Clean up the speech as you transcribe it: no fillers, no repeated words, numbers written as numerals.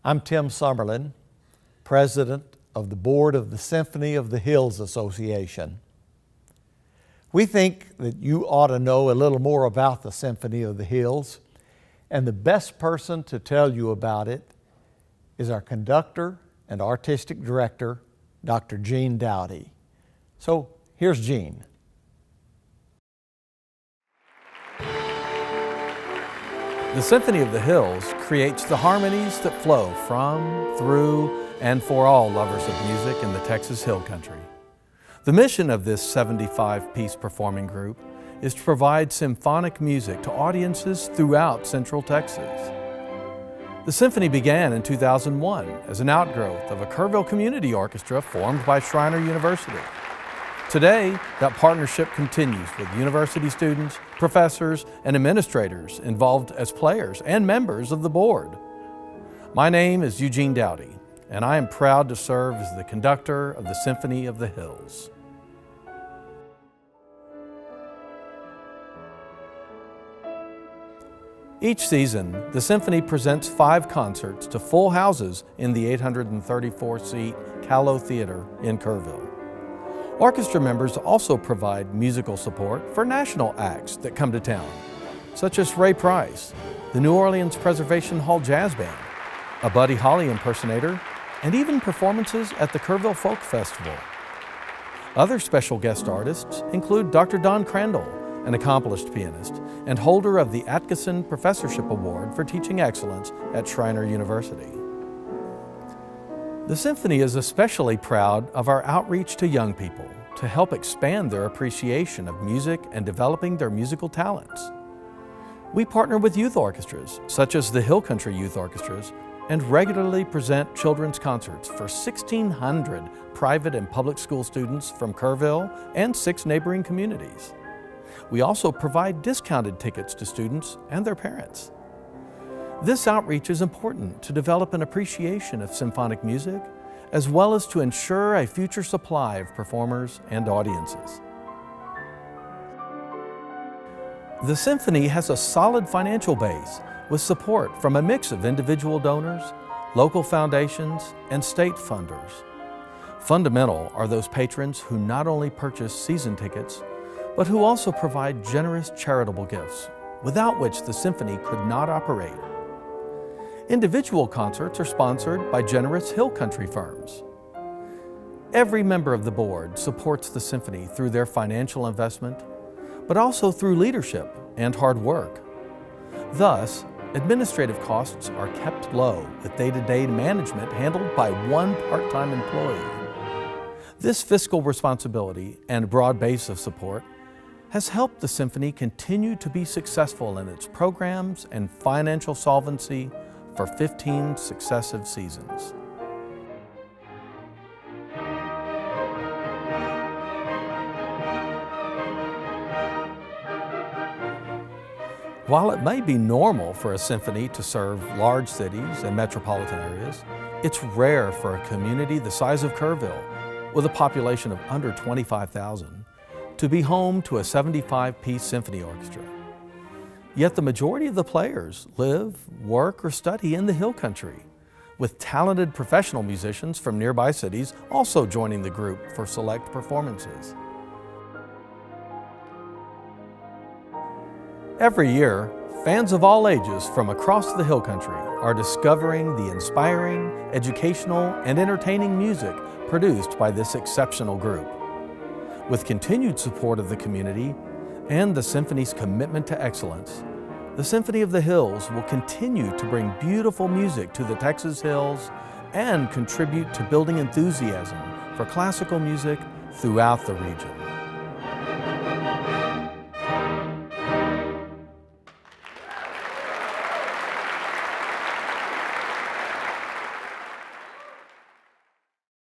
I'm Tim Summerlin, President of the Board of the Symphony of the Hills Association. We think that you ought to know a little more about the Symphony of the Hills, and the best person to tell you about it is our conductor and artistic director, Dr. Gene Dowdy. So here's Gene. The Symphony of the Hills creates the harmonies that flow from, through, and for all lovers of music in the Texas Hill Country. The mission of this 75-piece performing group is to provide symphonic music to audiences throughout Central Texas. The Symphony began in 2001 as an outgrowth of a Kerrville community orchestra formed by Schreiner University. Today, that partnership continues with university students, professors, and administrators involved as players and members of the board. My name is Eugene Dowdy, and I am proud to serve as the conductor of the Symphony of the Hills. Each season, the Symphony presents 5 concerts to full houses in the 834-seat Callow Theater in Kerrville. Orchestra members also provide musical support for national acts that come to town, such as Ray Price, the New Orleans Preservation Hall Jazz Band, a Buddy Holly impersonator, and even performances at the Kerrville Folk Festival. Other special guest artists include Dr. Don Crandall, an accomplished pianist and holder of the Atkinson Professorship Award for Teaching Excellence at Schreiner University. The Symphony is especially proud of our outreach to young people to help expand their appreciation of music and developing their musical talents. We partner with youth orchestras, such as the Hill Country Youth Orchestras, and regularly present children's concerts for 1,600 private and public school students from Kerrville and 6 neighboring communities. We also provide discounted tickets to students and their parents. This outreach is important to develop an appreciation of symphonic music, as well as to ensure a future supply of performers and audiences. The Symphony has a solid financial base with support from a mix of individual donors, local foundations, and state funders. Fundamental are those patrons who not only purchase season tickets, but who also provide generous charitable gifts, without which the Symphony could not operate. Individual concerts are sponsored by generous Hill Country firms. Every member of the board supports the Symphony through their financial investment, but also through leadership and hard work. Thus, administrative costs are kept low with day-to-day management handled by 1 part-time employee. This fiscal responsibility and broad base of support has helped the Symphony continue to be successful in its programs and financial solvency for 15 successive seasons. While it may be normal for a symphony to serve large cities and metropolitan areas, it's rare for a community the size of Kerrville, with a population of under 25,000, to be home to a 75-piece symphony orchestra. Yet the majority of the players live, work, or study in the Hill Country, with talented professional musicians from nearby cities also joining the group for select performances. Every year, fans of all ages from across the Hill Country are discovering the inspiring, educational, and entertaining music produced by this exceptional group. With continued support of the community and the Symphony's commitment to excellence, the Symphony of the Hills will continue to bring beautiful music to the Texas Hills and contribute to building enthusiasm for classical music throughout the region.